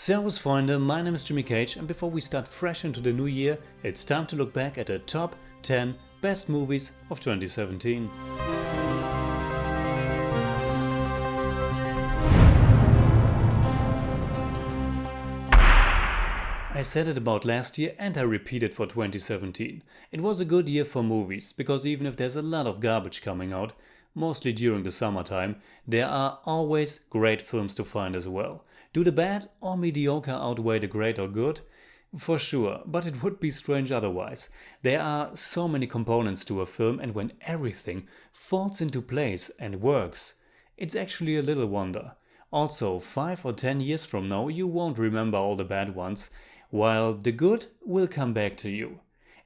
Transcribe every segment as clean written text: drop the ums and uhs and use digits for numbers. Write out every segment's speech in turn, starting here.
Servus Freunde, my name is Jimmy Cage, and before we start fresh into the new year, it's time to look back at the top 10 best movies of 2017. I said it about last year and I repeat it for 2017. It was a good year for movies, because even if there's a lot of garbage coming out, mostly during the summertime, there are always great films to find as well. Do the bad or mediocre outweigh the great or good? For sure, but it would be strange otherwise. There are so many components to a film, and when everything falls into place and works, it's actually a little wonder. Also, 5 or 10 years from now you won't remember all the bad ones, while the good will come back to you.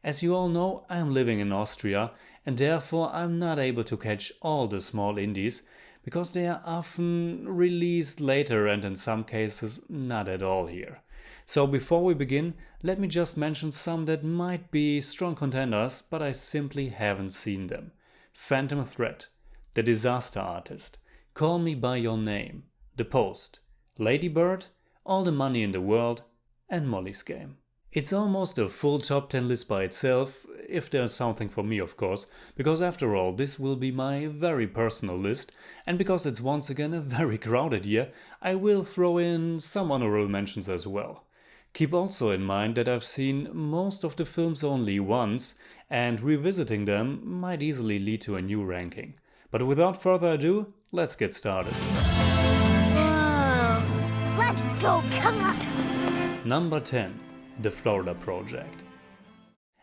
As you all know, I'm living in Austria, and therefore I'm not able to catch all the small indies, because they are often released later and in some cases not at all here. So before we begin, let me just mention some that might be strong contenders, but I simply haven't seen them. Phantom Thread, The Disaster Artist, Call Me By Your Name, The Post, Lady Bird, All the Money in the World, and Molly's Game. It's almost a full top 10 list by itself, if there's something for me of course, because after all this will be my very personal list, and because it's once again a very crowded year, I will throw in some honorable mentions as well. Keep also in mind that I've seen most of the films only once, and revisiting them might easily lead to a new ranking. But without further ado, let's get started. Whoa. Let's go, come on! Number 10. The Florida Project.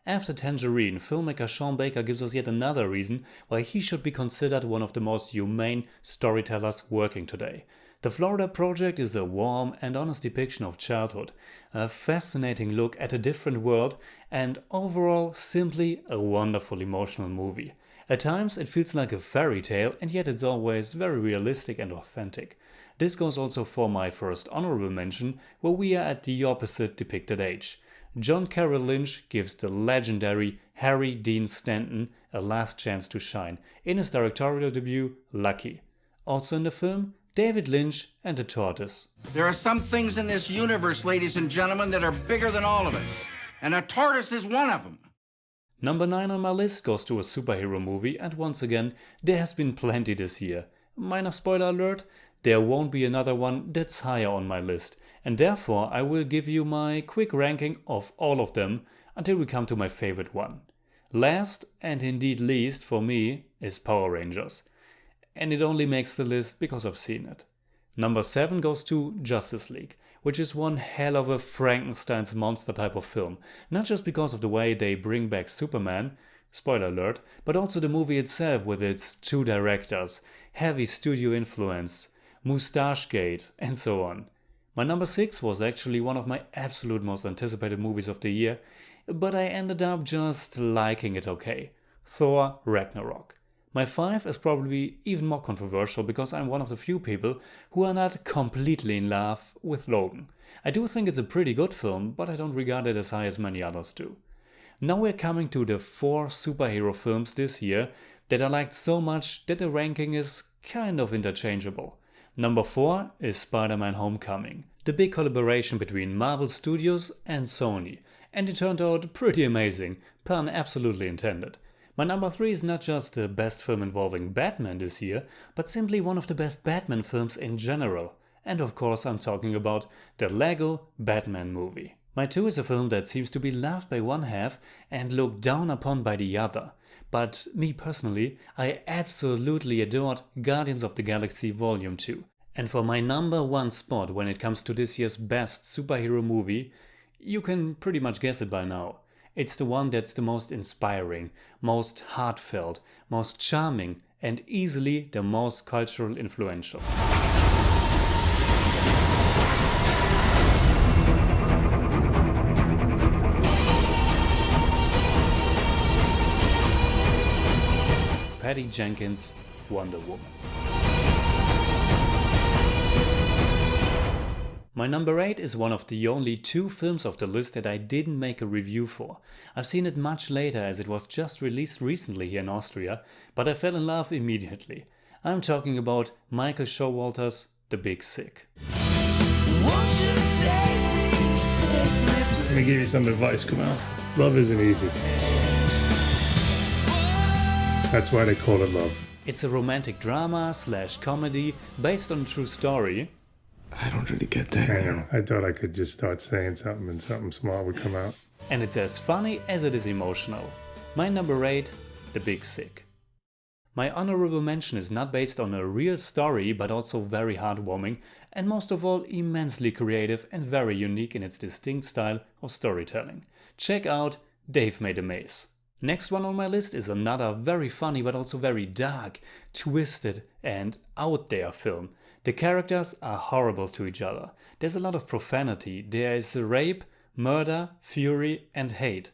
After Tangerine, filmmaker Sean Baker gives us yet another reason why he should be considered one of the most humane storytellers working today. The Florida Project is a warm and honest depiction of childhood, a fascinating look at a different world, and overall simply a wonderful emotional movie. At times it feels like a fairy tale, and yet it's always very realistic and authentic. This goes also for my first honorable mention, where we are at the opposite depicted age. John Carroll Lynch gives the legendary Harry Dean Stanton a last chance to shine in his directorial debut, Lucky. Also in the film, David Lynch and the Tortoise. There are some things in this universe, ladies and gentlemen, that are bigger than all of us. And a tortoise is one of them. Number 9 on my list goes to a superhero movie, and once again, there has been plenty this year. Minor spoiler alert, there won't be another one that's higher on my list, and therefore I will give you my quick ranking of all of them until we come to my favorite one. Last, and indeed least for me, is Power Rangers. And it only makes the list because I've seen it. Number 7 goes to Justice League, which is one hell of a Frankenstein's monster type of film, not just because of the way they bring back Superman, spoiler alert, but also the movie itself with its 2 directors, heavy studio influence, Moustache Gate, and so on. My number 6 was actually one of my absolute most anticipated movies of the year, but I ended up just liking it okay. Thor Ragnarok. My 5 is probably even more controversial, because I'm one of the few people who are not completely in love with Logan. I do think it's a pretty good film, but I don't regard it as high as many others do. Now we're coming to the 4 superhero films this year that I liked so much that the ranking is kind of interchangeable. Number 4 is Spider-Man Homecoming, the big collaboration between Marvel Studios and Sony, and it turned out pretty amazing, pun absolutely intended. My number 3 is not just the best film involving Batman this year, but simply one of the best Batman films in general. And of course I'm talking about the Lego Batman movie. My 2 is a film that seems to be loved by one half and looked down upon by the other. But me personally, I absolutely adored Guardians of the Galaxy Volume 2. And for my number 1 spot when it comes to this year's best superhero movie, you can pretty much guess it by now. It's the one that's the most inspiring, most heartfelt, most charming, and easily the most cultural influential. Patty Jenkins' Wonder Woman. My number 8 is one of the only 2 films of the list that I didn't make a review for. I've seen it much later, as it was just released recently here in Austria, but I fell in love immediately. I'm talking about Michael Showalter's The Big Sick. Won't you take me give you some advice, Kamal. Love isn't easy. That's why they call it love. It's a romantic drama / comedy based on a true story. I don't really get that. I know. I thought I could just start saying something and something smart would come out. And it's as funny as it is emotional. My number 8, The Big Sick. My honorable mention is not based on a real story, but also very heartwarming, and most of all immensely creative and very unique in its distinct style of storytelling. Check out Dave Made a Maze. Next one on my list is another very funny but also very dark, twisted and out there film. The characters are horrible to each other. There's a lot of profanity, there is rape, murder, fury and hate.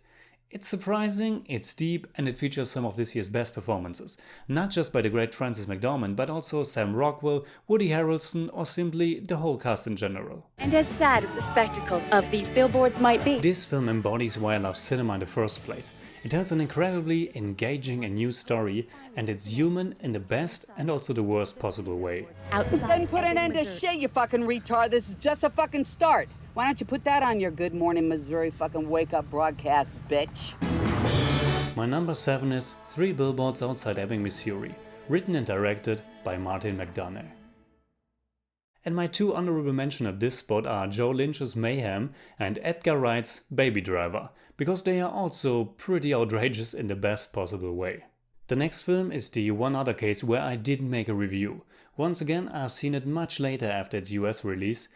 It's surprising, it's deep, and it features some of this year's best performances. Not just by the great Frances McDormand, but also Sam Rockwell, Woody Harrelson, or simply the whole cast in general. And as sad as the spectacle of these billboards might be, This film embodies why I love cinema in the first place. It tells an incredibly engaging and new story, and it's human in the best and also the worst possible way. outside Then put an end to shit, you fucking retard. This is just a fucking start. Why don't you put that on your Good Morning Missouri fucking wake up broadcast, bitch? My number 7 is 3 Billboards Outside Ebbing, Missouri, written and directed by Martin McDonough. And my 2 honorable mentions at this spot are Joe Lynch's Mayhem and Edgar Wright's Baby Driver, because they are also pretty outrageous in the best possible way. The next film is the one other case where I didn't make a review. Once again, I've seen it much later after its US release,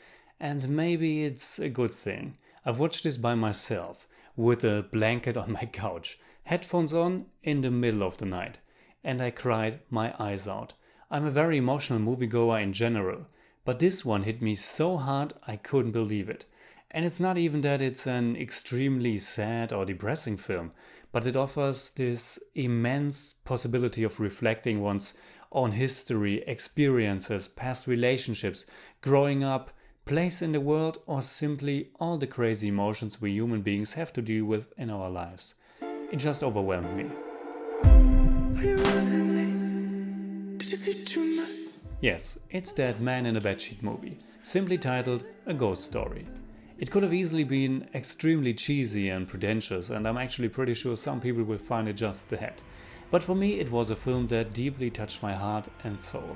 and maybe it's a good thing. I've watched this by myself, with a blanket on my couch, headphones on in the middle of the night, and I cried my eyes out. I'm a very emotional moviegoer in general, but this one hit me so hard I couldn't believe it. And it's not even that it's an extremely sad or depressing film, but it offers this immense possibility of reflecting one's own history, experiences, past relationships, growing up, place in the world, or simply all the crazy emotions we human beings have to deal with in our lives. It just overwhelmed me. Yes, it's that Man in a Bedsheet movie, simply titled A Ghost Story. It could have easily been extremely cheesy and pretentious, and I'm actually pretty sure some people will find it just that. But for me it was a film that deeply touched my heart and soul.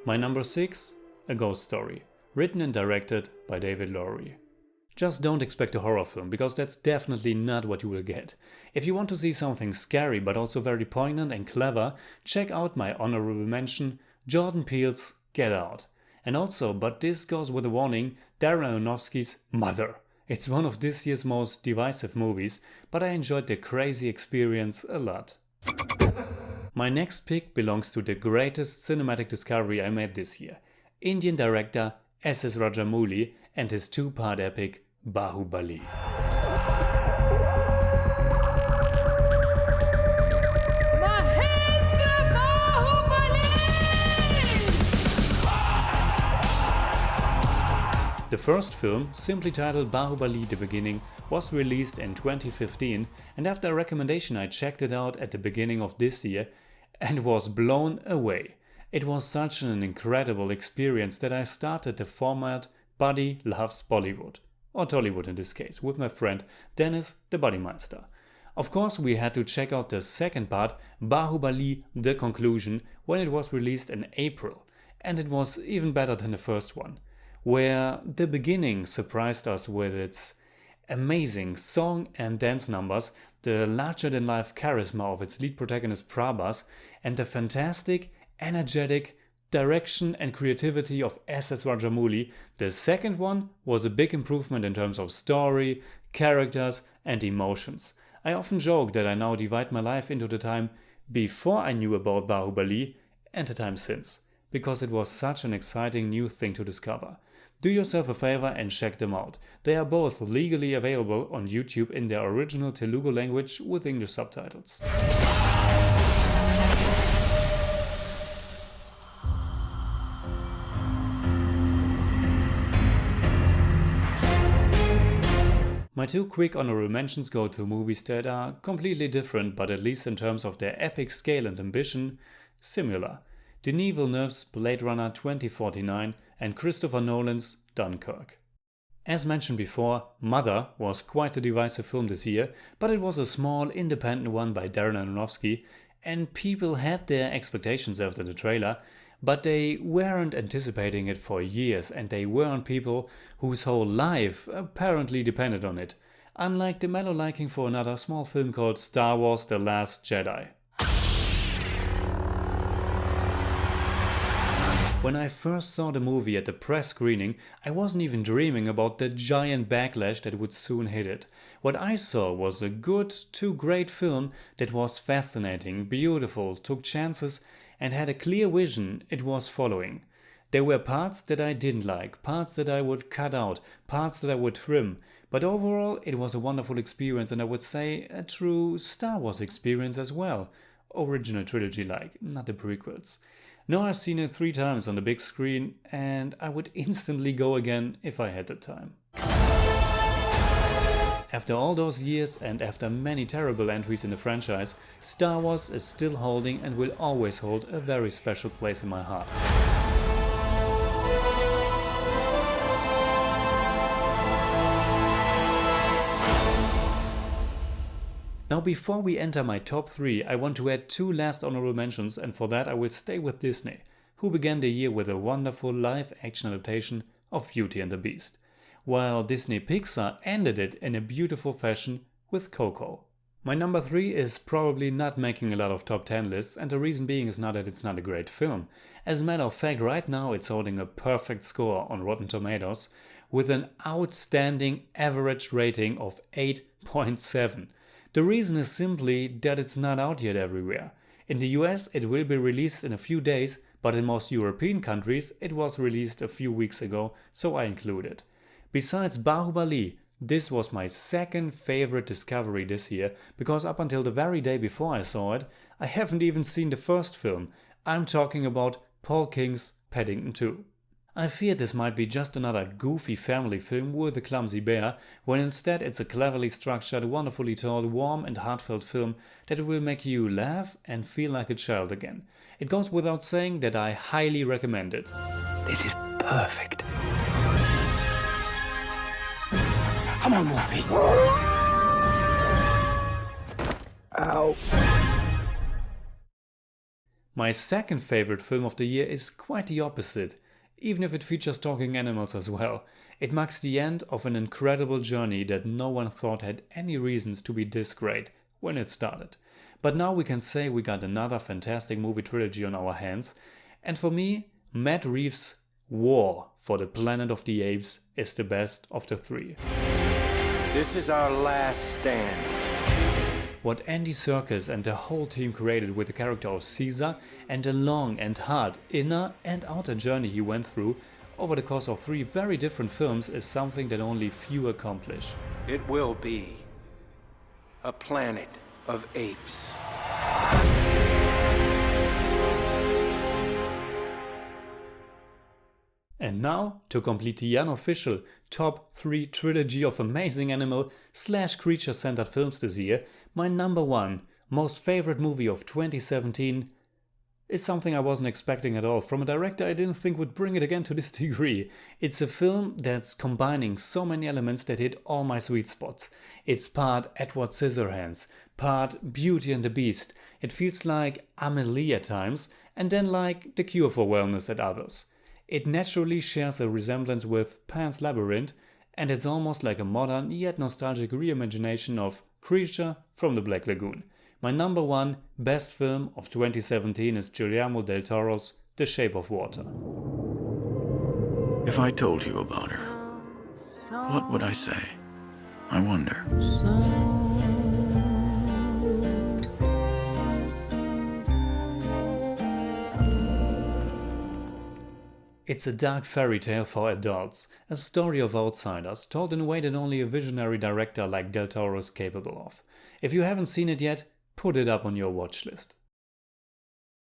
My number 6, A Ghost Story, written and directed by David Lowery. Just don't expect a horror film, because that's definitely not what you will get. If you want to see something scary but also very poignant and clever, check out my honorable mention, Jordan Peele's Get Out. And also, but this goes with a warning, Darren Aronofsky's Mother. It's one of this year's most divisive movies, but I enjoyed the crazy experience a lot. My next pick belongs to the greatest cinematic discovery I made this year, Indian director S.S. Rajamouli and his 2-part epic Baahubali. The first film, simply titled Baahubali The Beginning, was released in 2015, and after a recommendation I checked it out at the beginning of this year and was blown away. It was such an incredible experience that I started the format Buddy Loves Bollywood, or Tollywood in this case, with my friend Dennis the Bodymeister. Of course we had to check out the second part, Baahubali The Conclusion, when it was released in April, and it was even better than the first one, where The Beginning surprised us with its amazing song and dance numbers, the larger-than-life charisma of its lead protagonist Prabhas, and the fantastic, energetic direction and creativity of S.S. Rajamouli. The second one was a big improvement in terms of story, characters and emotions. I often joke that I now divide my life into the time before I knew about Baahubali and the time since, because it was such an exciting new thing to discover. Do yourself a favor and check them out. They are both legally available on YouTube in their original Telugu language with English subtitles. My 2 quick honorable mentions go to movies that are completely different, but at least in terms of their epic scale and ambition, similar. Denis Villeneuve's Blade Runner 2049 and Christopher Nolan's Dunkirk. As mentioned before, Mother was quite a divisive film this year, but it was a small independent one by Darren Aronofsky, and people had their expectations after the trailer, but they weren't anticipating it for years, and they weren't people whose whole life apparently depended on it, unlike the mellow liking for another small film called Star Wars: The Last Jedi. When I first saw the movie at the press screening, I wasn't even dreaming about the giant backlash that would soon hit it. What I saw was a good to great film that was fascinating, beautiful, took chances, and had a clear vision it was following. There were parts that I didn't like, parts that I would cut out, parts that I would trim, but overall it was a wonderful experience, and I would say a true Star Wars experience as well. Original trilogy like, not the prequels. Now I've seen it 3 times on the big screen, and I would instantly go again if I had the time. After all those years and after many terrible entries in the franchise, Star Wars is still holding and will always hold a very special place in my heart. Now before we enter my top 3, I want to add 2 last honorable mentions, and for that I will stay with Disney, who began the year with a wonderful live-action adaptation of Beauty and the Beast, while Disney Pixar ended it in a beautiful fashion with Coco. My number 3 is probably not making a lot of top 10 lists, and the reason being is not that it's not a great film. As a matter of fact, right now it's holding a perfect score on Rotten Tomatoes with an outstanding average rating of 8.7. The reason is simply that it's not out yet everywhere. In the US it will be released in a few days, but in most European countries it was released a few weeks ago, so I include it. Besides Baahubali, this was my second favorite discovery this year, because up until the very day before I saw it, I haven't even seen the first film. I'm talking about Paul King's Paddington 2. I feared this might be just another goofy family film with a clumsy bear, when instead it's a cleverly structured, wonderfully told, warm and heartfelt film that will make you laugh and feel like a child again. It goes without saying that I highly recommend it. This is perfect. Come on, Wolfie. Ow. My second favorite film of the year is quite the opposite. Even if it features talking animals as well. It marks the end of an incredible journey that no one thought had any reasons to be this great when it started. But now we can say we got another fantastic movie trilogy on our hands, and for me, Matt Reeves' War for the Planet of the Apes is the best of the 3. This is our last stand. What Andy Serkis and the whole team created with the character of Caesar and the long and hard inner and outer journey he went through over the course of 3 very different films is something that only few accomplish. It will be a planet of apes. And now, to complete the unofficial top 3 trilogy of amazing animal / creature centered films this year, my number 1 most favorite movie of 2017 is something I wasn't expecting at all from a director I didn't think would bring it again to this degree. It's a film that's combining so many elements that hit all my sweet spots. It's part Edward Scissorhands, part Beauty and the Beast. It feels like Amelie at times, and then like The Cure for Wellness at others. It naturally shares a resemblance with Pan's Labyrinth, and it's almost like a modern yet nostalgic reimagination of Creature from the Black Lagoon. My number 1 best film of 2017 is Guillermo del Toro's The Shape of Water. If I told you about her, what would I say? I wonder. It's a dark fairy tale for adults, a story of outsiders, told in a way that only a visionary director like Del Toro is capable of. If you haven't seen it yet, put it up on your watch list.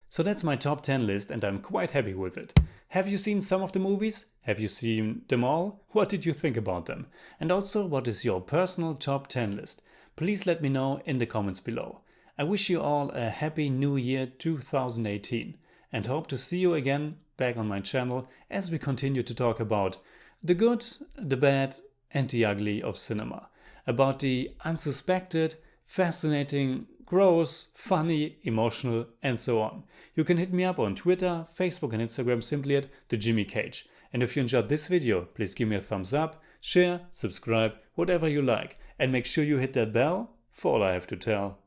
So that's my top 10 list, and I'm quite happy with it. Have you seen some of the movies? Have you seen them all? What did you think about them? And also, what is your personal top 10 list? Please let me know in the comments below. I wish you all a happy new year 2018 and hope to see you again back on my channel as we continue to talk about the good, the bad, and the ugly of cinema. About the unsuspected, fascinating, gross, funny, emotional, and so on. You can hit me up on Twitter, Facebook and Instagram simply at The Jimmy Cage. And if you enjoyed this video, please give me a thumbs up, share, subscribe, whatever you like. And make sure you hit that bell for all I have to tell.